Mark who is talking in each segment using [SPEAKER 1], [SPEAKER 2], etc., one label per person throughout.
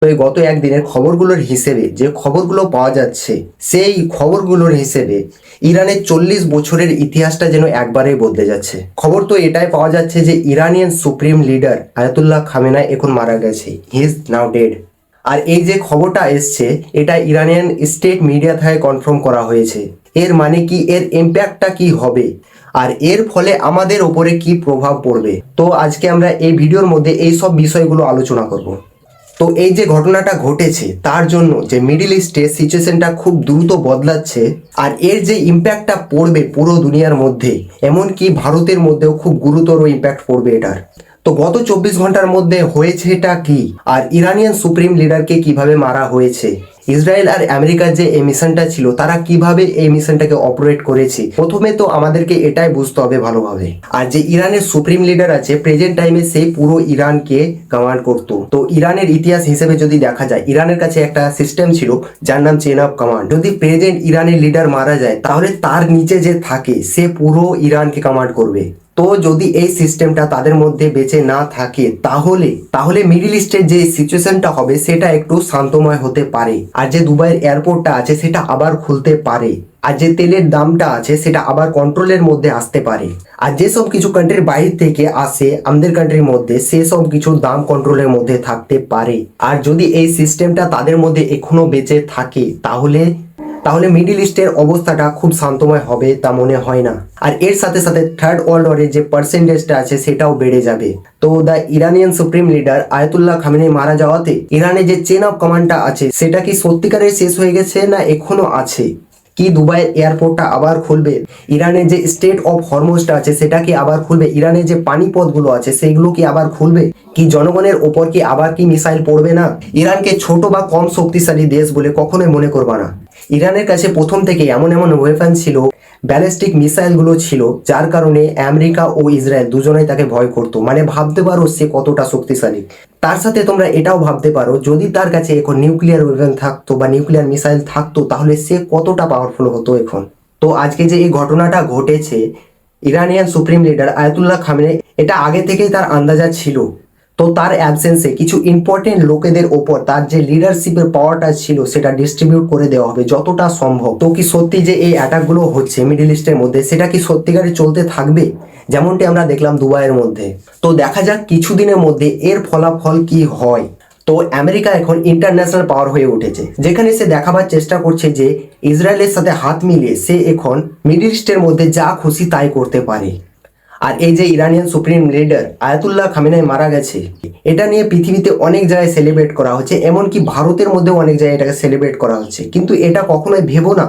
[SPEAKER 1] তো এই গত একদিনের খবরগুলোর হিসেবে যে খবরগুলো পাওয়া যাচ্ছে, সেই খবরগুলোর হিসেবে ইরানের 40 বছরের ইতিহাসটা যেন একবারেই বদলে যাচ্ছে। খবর তো এটাই পাওয়া যাচ্ছে যে ইরানিয়ান সুপ্রিম লিডার আয়াতুল্লাহ খামেনাই এখন মারা গেছে, হি ইজ নাও ডেড। আর এই যে খবরটা এসছে, এটা ইরানিয়ান স্টেট মিডিয়া থেকে কনফার্ম করা হয়েছে। এর মানে কি, এর ইম্প্যাক্টটা কি হবে, আর এর ফলে আমাদের ওপরে কি প্রভাব পড়বে। তো আজকে আমরা এই ভিডিওর মধ্যে এই সব বিষয়গুলো আলোচনা করব। তো এই যে ঘটনাটা ঘটেছে, তার জন্য যে মিডিল ইস্টে সিচুয়েশনটা খুব দ্রুত বদলাচ্ছে, আর এর যে ইম্প্যাক্টটা পড়বে পুরো দুনিয়ার মধ্যে, এমনকি ভারতের মধ্যেও খুব গুরুতর ইম্প্যাক্ট পড়বে এটার। তো গত 24 ঘন্টার মধ্যে হয়েছেটা কি, আর ইরানিয়ান সুপ্রিম লিডারকে কিভাবে মারা হয়েছে, ইসরায়েল আর আমেরিকার যে এই মিশনটা ছিল তারা কিভাবে এই মিশনটাকে অপারেট করেছে, প্রথমে তো আমাদেরকে এটাই বুঝতে হবে ভালোভাবে। আর যে ইরানের সুপ্রিম লিডার আছে প্রেজেন্ট টাইমে, সেই পুরো ইরানকে কমান্ড করতো। তো ইরানের ইতিহাস হিসেবে যদি দেখা যায়, ইরানের কাছে একটা সিস্টেম ছিল যার নাম চেন অফ কমান্ড। যদি প্রেজেন্ট ইরানের লিডার মারা যায়, তাহলে তার নিচে যে থাকে সে পুরো ইরানকে কমান্ড করবে। তো যদি এই সিস্টেমটা তাদের মধ্যে বেঁচে না থাকে, তাহলে মিডিল ইস্টের যে সিচুয়েশনটা হবে সেটা একটু শান্তময় হতে পারে। আর যে দুবাইয়ের এয়ারপোর্টটা আছে সেটা আবার খুলতে পারে, আর যে তেলের দামটা আছে সেটা আবার কন্ট্রোলের মধ্যে আসতে পারে। আর যেসব কিছু কান্ট্রির বাইরে থেকে আসে আমাদের কান্ট্রির মধ্যে, সেসব কিছু দাম কন্ট্রোলের মধ্যে থাকতে পারে। আর যদি এই সিস্টেমটা তাদের মধ্যে এখনো বেঁচে থাকে, তাহলে মিডিল ইস্টের অবস্থাটা খুব শান্তময় হবে তা মনে হয় না। আর এর সাথে সাথে থার্ড ওয়ার্ল্ড ওয়ারের যে পার্সেন্টেজটা আছে সেটাও বেড়ে যাবে। তো the Iranian supreme leader Ayatollah Khamenei মারা যাওয়াতে ইরানের যে চেন অফ কমান্ডটা আছে সেটা কি সত্যিকারের শেষ হয়ে গেছে, না এখনো আছে? কি দুবাইয়ের এয়ারপোর্টটা আবার খুলবে? ইরানের যে স্টেট অফ হরমুজটা আছে সেটা কি আবার খুলবে? ইরানের যে পানিপথগুলো আছে সেগুলো কি আবার খুলবে? কি জনগণের ওপর কি আবার কি মিসাইল পড়বে না? ইরানকে ছোট বা কম শক্তিশালী দেশ বলে কখনোই মনে করবা না। ইরানের কাছে প্রথম থেকে এমন এমন ওয়েপন ছিল, ব্যালিস্টিক মিসাইলগুলো ছিল, যার কারণে আমেরিকা ও ইসরায়েল দুজনেই তাকে ভয় করতো। মানে ভাবতে পারো সে কতটা শক্তিশালী। তার সাথে তোমরা এটাও ভাবতে পারো, যদি তার কাছে এখন নিউক্লিয়ার ওয়েপন থাকতো বা নিউক্লিয়ার মিসাইল থাকতো, তাহলে সে কতটা পাওয়ারফুল হতো এখন। তো আজকে যে এই ঘটনাটা ঘটেছে, Iranian supreme leader Ayatollah Khamenei, এটা আগে থেকেই তার আন্দাজা ছিল। তো তার অ্যাবসেন্সে কিছু ইম্পর্টেন্ট লোকেদের ওপর তার যে লিডারশিপের পাওয়ারটা ছিল সেটা ডিস্ট্রিবিউট করে দেওয়া হবে যতটা সম্ভব। তো কি সত্যি যে এই অ্যাটাকগুলো হচ্ছে মিডিল ইস্টের মধ্যে, সেটা কি সত্যিকারে চলতে থাকবে, যেমনটি আমরা দেখলাম দুবাইয়ের মধ্যে? তো দেখা যাক কিছুদিনের মধ্যে এর ফলাফল কি হয়। তো আমেরিকা এখন ইন্টারন্যাশনাল পাওয়ার হয়ে উঠেছে, যেখানে সে দেখাবার চেষ্টা করছে যে ইসরায়েলের সাথে হাত মিলিয়ে সে এখন মিডিল ইস্টের মধ্যে যা খুশি তাই করতে পারে। আর এই যে Iranian supreme leader Ayatollah Khamenei মারা গেছে, এটা নিয়ে পৃথিবীতে অনেক জায়গায় সেলিব্রেট করা হচ্ছে, এমনকি ভারতের মধ্যেও অনেক জায়গায় এটাকে সেলিব্রেট করা হচ্ছে। কিন্তু এটা কখনোই ভেবো না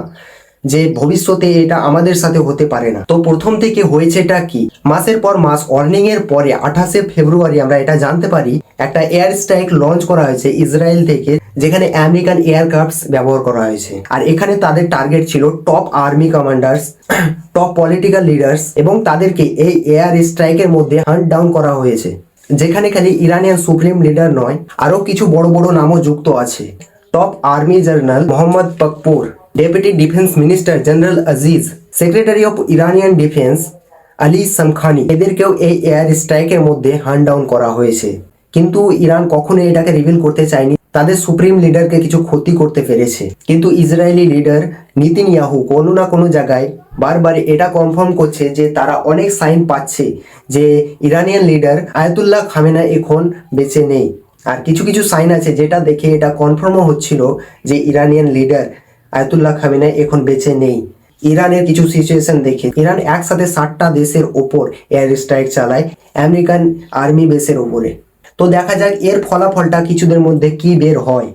[SPEAKER 1] যে ভবিষ্যতে এটা আমাদের সাথে হতে পারে না। তো প্রথম থেকে হয়েছেটা কি, মাসের পর মাস ওয়ার্নিং এর পরে 28শে ফেব্রুয়ারি আমরা এটা জানতে পারি একটা এয়ার স্ট্রাইক লঞ্চ করা হয়েছে ইসরায়েল থেকে, যেখানে আমেরিকান এয়ারক্রাফটস ব্যবহার করা হয়েছে। আর এখানে তাদের টার্গেট ছিল top army commanders, top political leaders, এবং তাদেরকে এই এয়ার স্ট্রাইকের মধ্যে হান্ট ডাউন করা হয়েছে। যেখানে খালি ইরানিয়ান সুপ্রিম লিডার নয়, আরো কিছু বড় বড় নামও যুক্ত আছে। Top army general Mohammad Bakpur, deputy defence minister general Aziz, secretary of Iranian defence Ali Shamkhani, এদেরকেও এই এয়ার স্ট্রাইকের মধ্যে হান্ট ডাউন করা হয়েছে। কিন্তু ইরান কখনোই এটাকে রিভিল করতে চায়নি তাদের সুপ্রিম লিডারকে কিছু ক্ষতি করতে পেরেছে। কিন্তু ইসরায়েলি লিডার নেতানিয়াহু কোনো না কোনো জায়গায় বারবার এটা কনফার্ম করছে যে তারা অনেক সাইন পাচ্ছে যে ইরানিয়ান লিডার আয়াতুল্লাহ খামেনেই এখন বেঁচে নেই। আর কিছু কিছু সাইন আছে যেটা দেখে এটা কনফার্মও হচ্ছিল যে ইরানিয়ান লিডার আয়াতুল্লাহ খামেনেই এখন বেঁচে নেই। ইরানের কিছু সিচুয়েশন দেখে ইরান একসাথে 60টা দেশের ওপর এয়ার স্ট্রাইক চালায় আমেরিকান আর্মি বেসের ওপরে। তো দেখা যাক এর ফলাফলটা কিছুদের মধ্যে কি বের হয়।